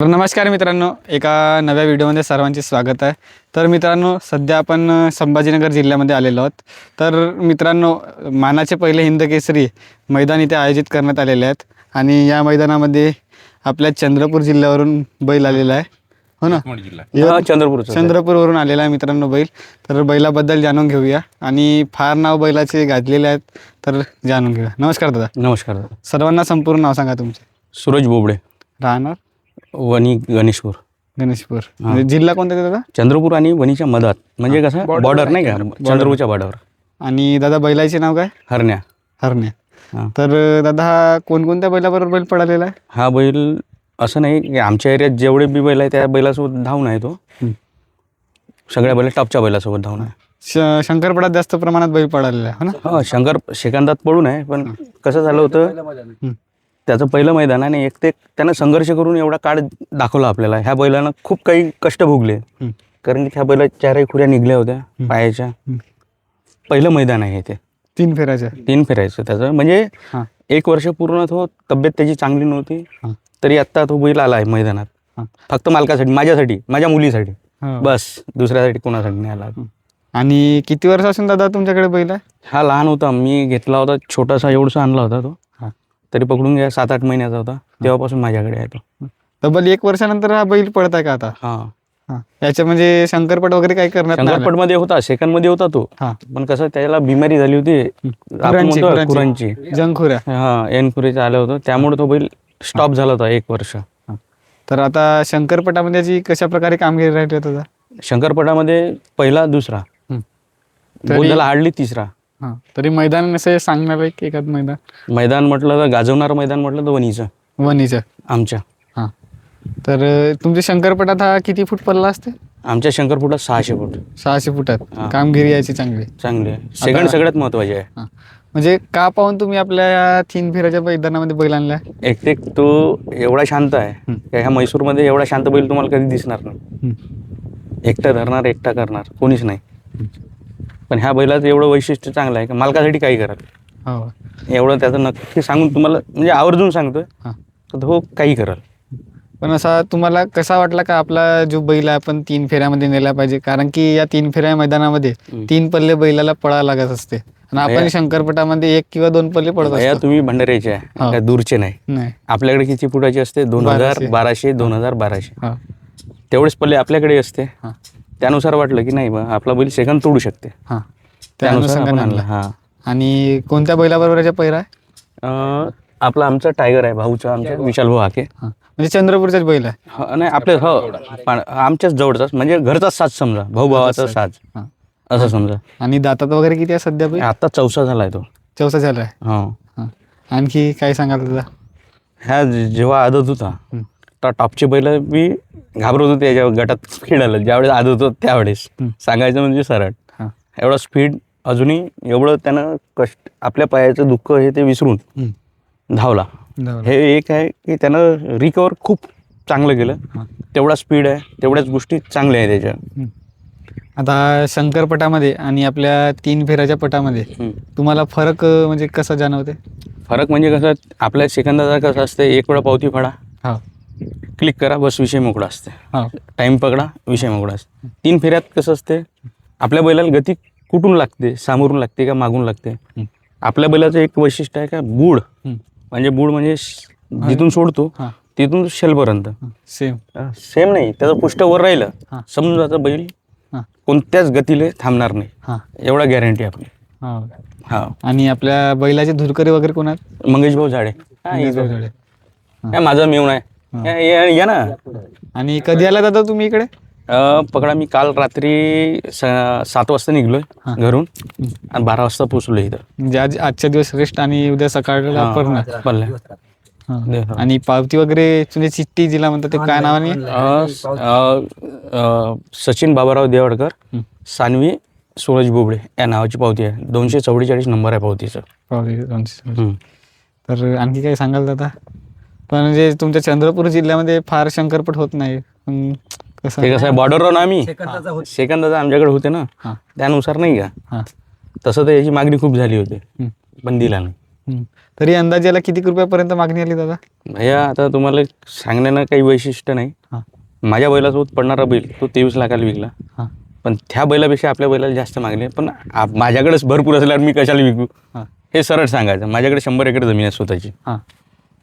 तर नमस्कार मित्रांनो, एका नव्या व्हिडिओमध्ये सर्वांचे स्वागत आहे. तर मित्रांनो, सध्या आपण संभाजीनगर जिल्ह्यामध्ये आलेलो आहोत. तर मित्रांनो, मानाचे पहिले हिंदकेसरी मैदान इथे आयोजित करण्यात आलेले आहेत आणि या मैदानामध्ये आपल्या चंद्रपूर जिल्ह्यावरून बैल आलेला आहे, हो ना? चंद्रपूरवरून आलेला आहे मित्रांनो बैल. तर बैलाबद्दल जाणून घेऊया आणि फार नाव बैलाचे गाजलेले आहेत, तर जाणून घेऊया. नमस्कार दादा. नमस्कार दादा. सर्वांना संपूर्ण नाव सांगा तुमचे. सूरज बोबडे, राहणार वणी गणेशपूर. गणेशपूर. म्हणजे जिल्हा कोणता आहे दादा? चंद्रपूर आणि वणीच्या मधात, म्हणजे कसं बॉर्डर नाही का, चंद्रपूरच्या बॉर्डर. आणि दादा बैलाचे नाव काय? हरण्या. हरण्या. तर दादा हा कोणकोणत्या बैलाबरोबर बैल पळालेला आहे? हा बैल असं नाही की आमच्या एरियात जेवढे बी बैल आहे त्या बैलासोबत धावून आहे तो. सगळ्या बैल टॉपच्या बैलासोबत धावून आहे. शंकरपडात जास्त प्रमाणात बैल पळालेला आहे, हो ना? हा, शंकर सेकंदात पडून आहे. पण कसं झालं होतं, त्याचं पहिलं मैदान आहे आणि एक ते त्यानं संघर्ष करून एवढा काळ दाखवला आपल्याला. ह्या बैलानं खूप काही कष्ट भोगले, कारण की ह्या बैलाच्या चारही खुऱ्या निघल्या होत्या पायाच्या. पहिलं मैदान आहे ते. 3 फेऱ्याचं. 3 फेरायचं त्याचं, म्हणजे 1 वर्ष पूर्ण तो तब्येत त्याची चांगली नव्हती, तरी आत्ता तो बैल आला आहे मैदानात. फक्त मालकासाठी, माझ्यासाठी, माझ्या मुलीसाठी, बस. दुसऱ्यासाठी कोणासाठी नाही आला. आणि किती वर्षापासून दादा तुमच्याकडे बैल आहे? हा लहान होता, मी घेतला होता छोटासा, एवढसा आणला होता तो. तरी पकडून घ्या 7-8 महिन्याचा होता, तेव्हापासून माझ्याकडे आहे तो. तब्बल 1 वर्षानंतर हा बैल पळत आहे का आता? हा. याच्या म्हणजे शंकरपट वगैरे काही करण्यात नाही आलं? शंकरपटमध्ये होता, सेकंडमध्ये होता तो. पण कसं त्याला बिमारी झाली होती, खुरांची, जंगखुऱ्या. एनखुरीचं आलं होतं, त्यामुळे तो बैल स्टॉप झाला होता 1 वर्ष. तर आता शंकरपटामध्ये याची कशा प्रकारे कामगिरी राहिली होती दादा? शंकरपटामध्ये पहिला, दुसरा, बोलला हार्डली तिसरा. तरी मैदान असं सांगणार आहे की एखाद मैदान म्हटलं तर गाजवणारं मैदान म्हटलं तर वणीचं आमच्या. तर तुमच्या शंकरपटात हा किती फूट पल्ला असते? आमच्या शंकरपटात 600 फूट. 600 फुटात कामगिरी याची चांगली आहे. सेकंड सगळ्यात महत्वाचे आहे. म्हणजे का पाहून तुम्ही आपल्या 3 फेऱ्याच्या मैदानामध्ये बैल आणला? एक तो एवढा शांत आहे, ह्या म्हैसूरमध्ये एवढा शांत बैल तुम्हाला कधी दिसणार नाही. एकटा धरणार, एकटा करणार, कोणीच नाही. पण ह्या बैलाचं एवढं वैशिष्ट्य चांगलं आहे की मालकासाठी काही करत. एवढं त्याचं नक्की सांगून तुम्हाला, म्हणजे आवर्जून सांगतोय, तर हो काही करल. पण असा तुम्हाला कसा वाटला का आपला जो बैल आहे आपण 3 फेऱ्यामध्ये नेला पाहिजे? कारण की या 3 फेऱ्या मैदानामध्ये 3 पल्ले बैलाला पळायला लागत असते आणि आपण शंकरपटामध्ये 1 किंवा 2 पल्ले पडत असतो. तुम्ही भंडाऱ्याचे आहे, काय दूरचे नाही. आपल्याकडे किती फुटाची असते? 2000, 1200, 2000, 1200 तेवढेच पल्ले आपल्याकडे असते. त्यानुसार वाटलं की नाही बा आपला बैल सेकंद तोडू शकते, त्यानुसार आपण आणला. आणि कोणत्या बैलाबरोबर याचा पहिरा आहे? आपला आमचा टायगर आहे, भाऊचा, आमचा विशाल भाऊ हाके. म्हणजे चंद्रपूरचाच बैल आहे? नाही, आपले आमच्याच जवळचाच, म्हणजे घरचाच साज समजा, भाऊ भावाचा साज असं समजा. आणि दातात वगैरे किती आहे सध्या बैल? आता 4सा झालाय तो. 4सा झालाय. आणखी काय सांगाल तुझा? ह्या जेव्हा आदत होता तर टॉपचे बैल बी घाबरत होते याच्या गटात खेळायला. ज्यावेळेस आदत होत त्यावेळेस सांगायचं म्हणजे सरळ, एवढा स्पीड, अजूनही एवढं त्यानं कष्ट, आपल्या पायाचं दुःख हे ते विसरून धावला. हे एक आहे की त्यानं रिकवर खूप चांगलं केलं. तेवढा स्पीड आहे, तेवढ्याच गोष्टी चांगल्या आहे त्याच्या. आता शंकरपटामध्ये आणि आपल्या 3 फेऱ्याच्या पटामध्ये तुम्हाला फरक म्हणजे कसा जाणवते? फरक म्हणजे कसं, आपल्या सेकंदाचा कसं असतं, 1 वेळा पावती फाडा, क्लिक करा, बस विषय मोकळा असते. टाइम पकडा, विषय मोकळा असते. 3 फेऱ्यात कसं असते, आपल्या बैलाला गती कुठून लागते, सामोरून लागते का मागून लागते. आपल्या बैलाचं एक वैशिष्ट्य आहे का, बूड म्हणजे जिथून सोडतो तिथून शेलपर्यंत सेम नाही. त्याचं पुष्ट वर राहिलं समजा बैल कोणत्याच गतीले थांबणार नाही, एवढा गॅरंटी आपली. आणि आपल्या बैलाचे धुरकरी वगैरे कोण आहेत? मंगेश भाऊ झाडे. माझा मेवून आहे, या ना. आणि कधी आला दादा तुम्ही इकडे? पकडा, मी काल रात्री 7 वाजता निघलोय घरून आणि 12 वाजता पोचलो इथं. म्हणजे आजच्या दिवस रेस्ट आणि उद्या सकाळला पडल्या. आणि पावती वगैरे म्हणजे चिठ्ठी जिला म्हणतात ते काय नावाने? सचिन बाबाराव देवडकर, सानवी सूरज बोबडे या नावाची पावती आहे. 244 नंबर आहे पावतीचं. तर आणखी काय सांगाल दादा? पण म्हणजे तुमच्या चंद्रपूर जिल्ह्यामध्ये फार शंकरपट होत नाही. ते कसं आहे, बॉर्डरवर ना आम्ही सेकंदाचा आमच्याकडे होते ना, त्यानुसार नाही का. तसं तर याची मागणी खूप झाली होती, पण दिला नाही. तरी अंदाजे याला किती रुपयापर्यंत मागणी आली दादा? भैया आता तुम्हाला सांगण्यानं काही वैशिष्ट्य नाही. हां माझ्या बैलासोबत पडणारा बैल तो 23 लाखाला विकला. हां पण त्या बैलापेक्षा आपल्या बैलाला जास्त मागणी आहे. पण माझ्याकडेच भरपूर असल्यावर मी कशाला विकू, हां हे सरळ सांगायचं. माझ्याकडे 100 एकर जमीन आहे स्वतःची. हां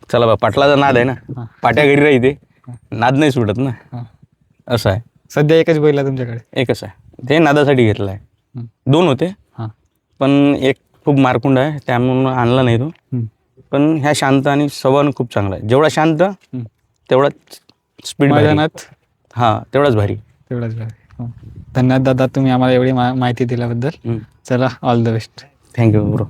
चला बा, पाटलाचा नाद आहे ना, पाट्या घरी राहते, नाद नाही सुटत ना, हां. असं आहे. सध्या एकच बैल आहे तुमच्याकडे? एकच आहे, ते नादासाठी घेतलं आहे. 2 होते हां पण एक खूप मारकुंड आहे त्यामुळं आणला नाही तो. पण ह्या शांत आणि स्वभावानं खूप चांगला आहे. जेवढा शांत तेवढा स्पीड मैदानात हां तेवढाच भारी. तेवढाच भारी. धन्यवाद दादा, तुम्ही आम्हाला एवढी माहिती दिल्याबद्दल. चला, all the best. Thank you bro.